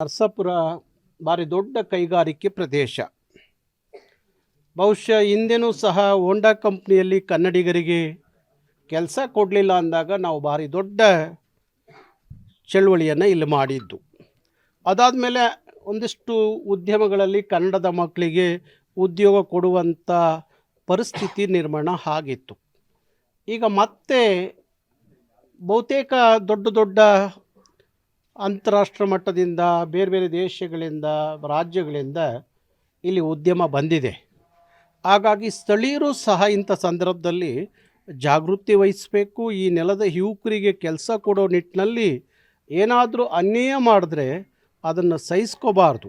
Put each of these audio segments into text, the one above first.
ನರಸಾಪುರ ಭಾರಿ ದೊಡ್ಡ ಕೈಗಾರಿಕೆ ಪ್ರದೇಶ. ಬಹುಶಃ ಹಿಂದೆನೂ ಸಹ ಹೋಂಡಾ ಕಂಪ್ನಿಯಲ್ಲಿ ಕನ್ನಡಿಗರಿಗೆ ಕೆಲಸ ಕೊಡಲಿಲ್ಲ ಅಂದಾಗ ನಾವು ಭಾರಿ ದೊಡ್ಡ ಚಳುವಳಿಯನ್ನು ಇಲ್ಲಿ ಮಾಡಿದ್ದು. ಅದಾದಮೇಲೆ ಒಂದಿಷ್ಟು ಉದ್ಯಮಗಳಲ್ಲಿ ಕನ್ನಡದ ಮಕ್ಕಳಿಗೆ ಉದ್ಯೋಗ ಕೊಡುವಂಥ ಪರಿಸ್ಥಿತಿ ನಿರ್ಮಾಣ ಆಗಿತ್ತು. ಈಗ ಮತ್ತೆ ಬಹುತೇಕ ದೊಡ್ಡ ದೊಡ್ಡ ಅಂತಾರಾಷ್ಟ್ರ ಮಟ್ಟದಿಂದ ಬೇರೆ ಬೇರೆ ದೇಶಗಳಿಂದ ರಾಜ್ಯಗಳಿಂದ ಇಲ್ಲಿ ಉದ್ಯಮ ಬಂದಿದೆ. ಹಾಗಾಗಿ ಸ್ಥಳೀಯರು ಸಹ ಇಂಥ ಸಂದರ್ಭದಲ್ಲಿ ಜಾಗೃತಿ ವಹಿಸಬೇಕು. ಈ ನೆಲದ ಯುವಕರಿಗೆ ಕೆಲಸ ಕೊಡೋ ನಿಟ್ಟಿನಲ್ಲಿ ಏನಾದರೂ ಅನ್ಯಾಯ ಮಾಡಿದ್ರೆ ಅದನ್ನು ಸಹಿಸ್ಕೋಬಾರ್ದು.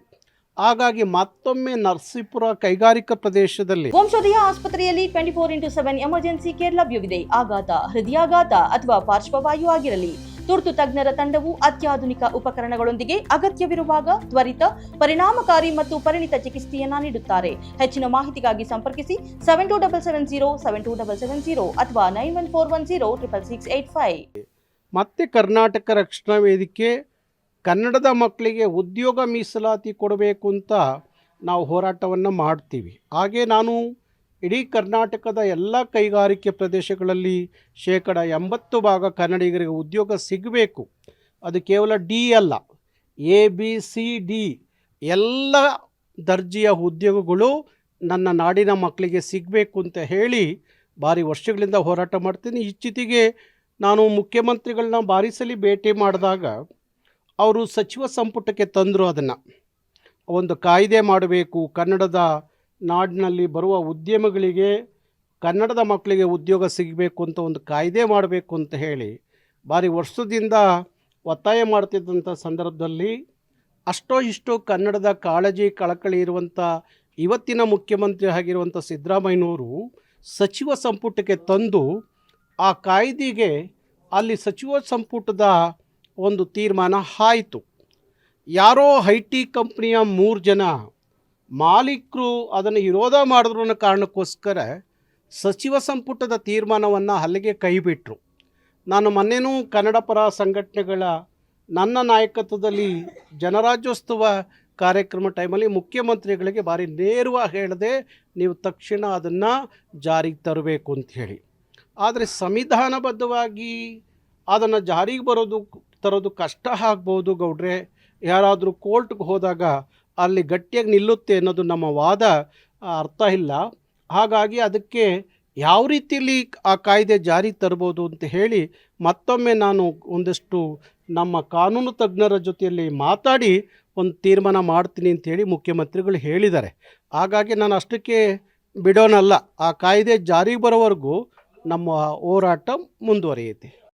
ಹಾಗಾಗಿ ಮತ್ತೊಮ್ಮೆ ನರಸೀಪುರ ಕೈಗಾರಿಕಾ ಪ್ರದೇಶದಲ್ಲಿ ವಂಶೋದಯ ಆಸ್ಪತ್ರೆಯಲ್ಲಿ 24x7 ಎಮರ್ಜೆನ್ಸಿ ಕೇರ್ ಲಭ್ಯವಿದೆ. ಆಘಾತ, ಹೃದಯಾಘಾತ ಅಥವಾ ಪಾರ್ಶ್ವವಾಯು ಆಗಿರಲಿ, ತುರ್ತು ತಜ್ಞರ ತಂಡವು ಅತ್ಯಾಧುನಿಕ ಉಪಕರಣಗಳೊಂದಿಗೆ ಅಗತ್ಯವಿರುವಾಗ ತ್ವರಿತ, ಪರಿಣಾಮಕಾರಿ ಮತ್ತು ಪರಿಣಿತ ಚಿಕಿತ್ಸೆಯನ್ನ ನೀಡುತ್ತಾರೆ. ಹೆಚ್ಚಿನ ಮಾಹಿತಿಗಾಗಿ ಸಂಪರ್ಕಿಸಿ 7270 72770 ಅಥವಾ 9141066685. ಮತ್ತೆ ಕರ್ನಾಟಕ ರಕ್ಷಣಾ ವೇದಿಕೆ ಕನ್ನಡದ ಮಕ್ಕಳಿಗೆ ಉದ್ಯೋಗ ಮೀಸಲಾತಿ ಕೊಡಬೇಕು ಅಂತ ನಾವು ಹೋರಾಟವನ್ನು ಮಾಡ್ತೀವಿ. ಹಾಗೆ ನಾನು ಇಡೀ ಕರ್ನಾಟಕದ ಎಲ್ಲ ಕೈಗಾರಿಕೆ ಪ್ರದೇಶಗಳಲ್ಲಿ 80% ಕನ್ನಡಿಗರಿಗೆ ಉದ್ಯೋಗ ಸಿಗಬೇಕು. ಅದು ಕೇವಲ ಡಿ ಅಲ್ಲ, ABCD ಎಲ್ಲ ದರ್ಜೆಯ ಉದ್ಯೋಗಗಳು ನನ್ನ ನಾಡಿನ ಮಕ್ಕಳಿಗೆ ಸಿಗಬೇಕು ಅಂತ ಹೇಳಿ ಭಾರಿ ವರ್ಷಗಳಿಂದ ಹೋರಾಟ ಮಾಡ್ತೀನಿ. ಇತ್ತೀಚೆಗೆ ನಾನು ಮುಖ್ಯಮಂತ್ರಿಗಳನ್ನ ಭಾರಿ ಸಲ ಭೇಟಿ ಮಾಡಿದಾಗ ಅವರು ಸಚಿವ ಸಂಪುಟಕ್ಕೆ ತಂದರು. ಅದನ್ನು ಒಂದು ಕಾಯ್ದೆ ಮಾಡಬೇಕು, ಕನ್ನಡದ ನಾಡಿನಲ್ಲಿ ಬರುವ ಉದ್ಯಮಗಳಿಗೆ ಕನ್ನಡದ ಮಕ್ಕಳಿಗೆ ಉದ್ಯೋಗ ಸಿಗಬೇಕು ಅಂತ ಒಂದು ಕಾಯ್ದೆ ಮಾಡಬೇಕು ಅಂತ ಹೇಳಿ ಭಾರಿ ವರ್ಷದಿಂದ ಒತ್ತಾಯ ಮಾಡ್ತಿದ್ದಂಥ ಸಂದರ್ಭದಲ್ಲಿ ಅಷ್ಟೋ ಇಷ್ಟೋ ಕನ್ನಡದ ಕಾಳಜಿ ಕಳಕಳಿ ಇರುವಂಥ ಇವತ್ತಿನ ಮುಖ್ಯಮಂತ್ರಿ ಆಗಿರುವಂಥ ಸಿದ್ದರಾಮಯ್ಯನವರು ಸಚಿವ ಸಂಪುಟಕ್ಕೆ ತಂದು ಆ ಕಾಯ್ದೆಗೆ ಅಲ್ಲಿ ಸಚಿವ ಸಂಪುಟದ ಒಂದು ತೀರ್ಮಾನ ಆಯಿತು. ಯಾರೋ IT ಕಂಪ್ನಿಯ 3 ಜನ ಮಾಲೀಕರು ಅದನ್ನು ವಿರೋಧ ಮಾಡಿದ್ರು ಅನ್ನೋ ಕಾರಣಕ್ಕೋಸ್ಕರ ಸಚಿವ ಸಂಪುಟದ ತೀರ್ಮಾನವನ್ನು ಅಲ್ಲಿಗೆ ಕೈಬಿಟ್ಟರು. ನಾನು ಮೊನ್ನೆನೂ ಕನ್ನಡ ಪರ ಸಂಘಟನೆಗಳ ನನ್ನ ನಾಯಕತ್ವದಲ್ಲಿ ಜನರಾಜ್ಯೋತ್ಸವ ಕಾರ್ಯಕ್ರಮ ಟೈಮಲ್ಲಿ ಮುಖ್ಯಮಂತ್ರಿಗಳಿಗೆ ಭಾರಿ ನೇರವಾಗಿ ಹೇಳಿದೆ, ನೀವು ತಕ್ಷಣ ಅದನ್ನು ಜಾರಿಗೆ ತರಬೇಕು ಅಂಥೇಳಿ. ಆದರೆ ಸಂವಿಧಾನಬದ್ಧವಾಗಿ ಅದನ್ನು ಜಾರಿಗೆ ತರೋದು ಕಷ್ಟ ಆಗ್ಬೋದು ಗೌಡ್ರೆ. ಯಾರಾದರೂ ಕೋರ್ಟ್ಗೆ ಹೋದಾಗ ಅಲ್ಲಿ ಗಟ್ಟಿಯಾಗಿ ನಿಲ್ಲುತ್ತೆ ಅನ್ನೋದು ನಮ್ಮ ವಾದ. ಅರ್ಥ ಇಲ್ಲ. ಹಾಗಾಗಿ ಅದಕ್ಕೆ ಯಾವ ರೀತಿಯಲ್ಲಿ ಆ ಕಾಯ್ದೆ ಜಾರಿ ತರ್ಬೋದು ಅಂತ ಹೇಳಿ ಮತ್ತೊಮ್ಮೆ ನಾನು ಒಂದಷ್ಟು ನಮ್ಮ ಕಾನೂನು ತಜ್ಞರ ಜೊತೆಯಲ್ಲಿ ಮಾತಾಡಿ ಒಂದು ತೀರ್ಮಾನ ಮಾಡ್ತೀನಿ ಅಂಥೇಳಿ ಮುಖ್ಯಮಂತ್ರಿಗಳು ಹೇಳಿದ್ದಾರೆ. ಹಾಗಾಗಿ ನಾನು ಅಷ್ಟಕ್ಕೆ ಬಿಡೋನಲ್ಲ. ಆ ಕಾಯ್ದೆ ಜಾರಿಗೆ ಬರೋವರೆಗೂ ನಮ್ಮ ಹೋರಾಟ ಮುಂದುವರಿಯುತ್ತೆ.